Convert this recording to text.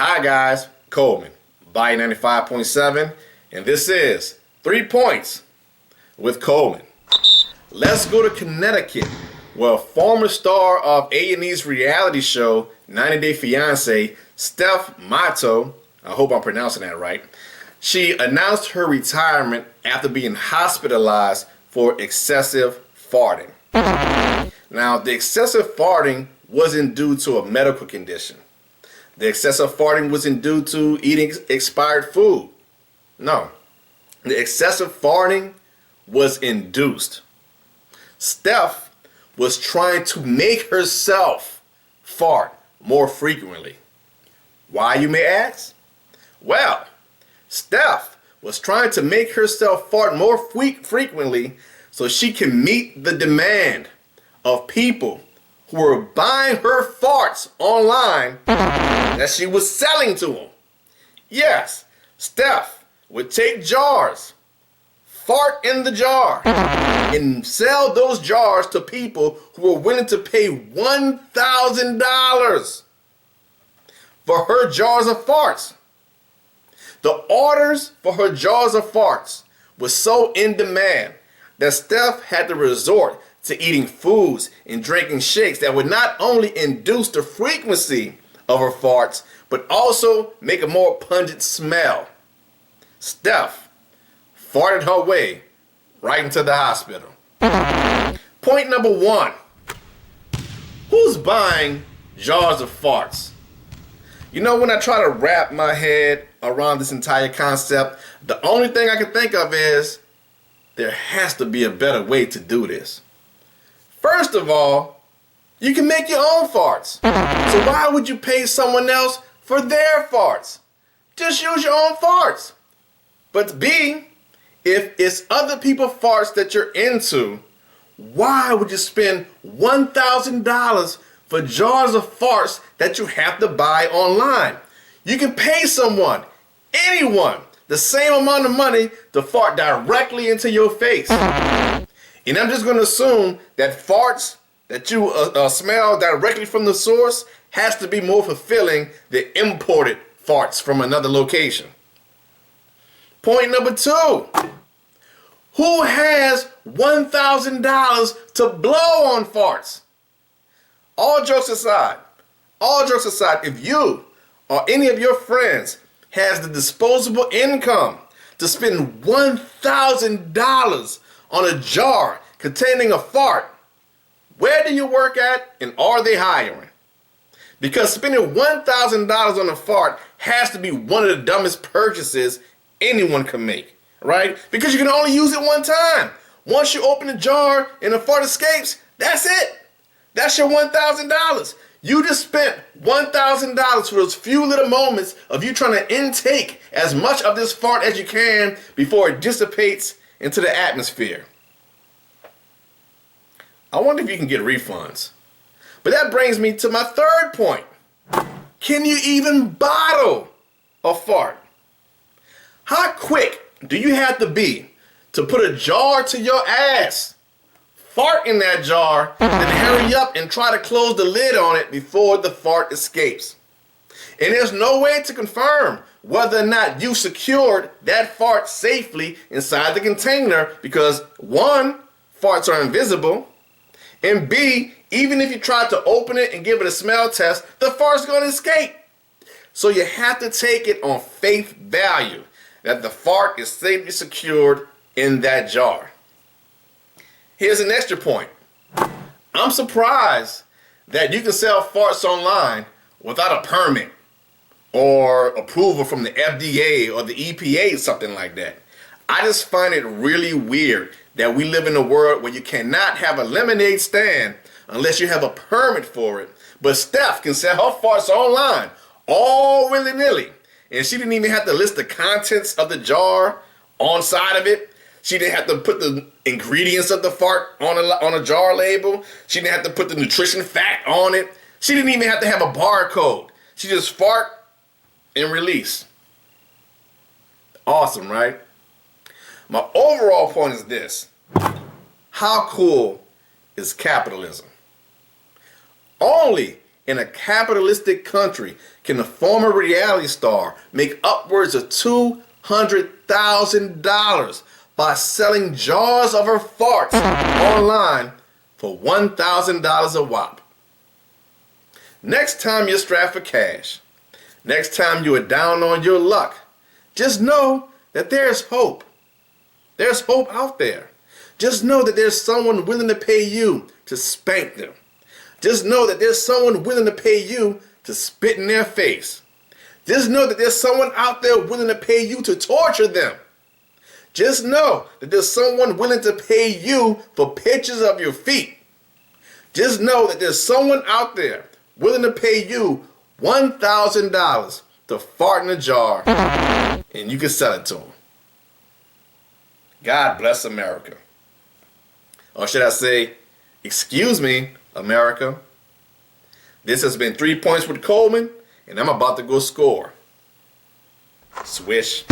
Hi guys, Coleman, Body 95.7, and this is 3 Points with Coleman. Let's go to Connecticut, where a former star of A&E's reality show 90 Day Fiancé, SMYLZ, I hope I'm pronouncing that right, she announced her retirement after being hospitalized for excessive farting. Now, the excessive farting wasn't due to a medical condition. The excessive farting wasn't due to eating expired food. No. The excessive farting was induced. Steph was trying to make herself fart more frequently. Why, you may ask? Well, Steph was trying to make herself fart more frequently so she can meet the demand of people who were buying her farts online that she was selling to them. Yes, Steph would take jars, fart in the jar, and sell those jars to people who were willing to pay $1,000 for her jars of farts. The orders for her jars of farts was so in demand that Steph had to resort to eating foods and drinking shakes that would not only induce the frequency of her farts, but also make a more pungent smell. Steph farted her way right into the hospital. Point number 1. Who's buying jars of farts? You know, when I try to wrap my head around this entire concept, the only thing I can think of is there has to be a better way to do this. First of all, you can make your own farts. So why would you pay someone else for their farts? Just use your own farts. But B, if it's other people's farts that you're into, why would you spend $1,000 for jars of farts that you have to buy online? You can pay someone, anyone, the same amount of money to fart directly into your face. And I'm just going to assume that farts that you smell directly from the source has to be more fulfilling than imported farts from another location. Point number 2. Who has $1,000 to blow on farts? All jokes aside, if you or any of your friends has the disposable income to spend $1,000 on a jar containing a fart, where do you work at and are they hiring? Because spending $1,000 on a fart has to be one of the dumbest purchases anyone can make, right? Because you can only use it one time. Once you open the jar and the fart escapes, that's it. That's your $1,000. You just spent $1,000 for those few little moments of you trying to intake as much of this fart as you can before it dissipates into the atmosphere. I wonder if you can get refunds. But that brings me to my third point. Can you even bottle a fart? How quick do you have to be to put a jar to your ass, fart in that jar, then hurry up and try to close the lid on it before the fart escapes? And there's no way to confirm whether or not you secured that fart safely inside the container because 1, farts are invisible, and B, even if you tried to open it and give it a smell test, the fart's going to escape. So you have to take it on faith value that the fart is safely secured in that jar. Here's an extra point. I'm surprised that you can sell farts online without a permit or approval from the FDA or the EPA, something like that. I just find it really weird that we live in a world where you cannot have a lemonade stand unless you have a permit for it. But Steph can sell her farts online, all willy-nilly. And she didn't even have to list the contents of the jar on side of it. She didn't have to put the ingredients of the fart on a jar label. She didn't have to put the nutrition fact on it. She didn't even have to have a barcode. She just fart and release. Awesome, right? My overall point is this. How cool is capitalism? Only in a capitalistic country can a former reality star make upwards of $200,000 by selling jars of her farts online for $1,000 a whop. Next time you're strapped for cash, next time you are down on your luck, just know that there's hope. There's hope out there. Just know that there's someone willing to pay you to spank them. Just know that there's someone willing to pay you to spit in their face. Just know that there's someone out there willing to pay you to torture them. Just know that there's someone willing to pay you for pictures of your feet. Just know that there's someone out there willing to pay you $1,000 to fart in a jar and you can sell it to them. God bless America. Or should I say, excuse me, America. This has been 3 Points with Coleman, and I'm about to go score. Swish.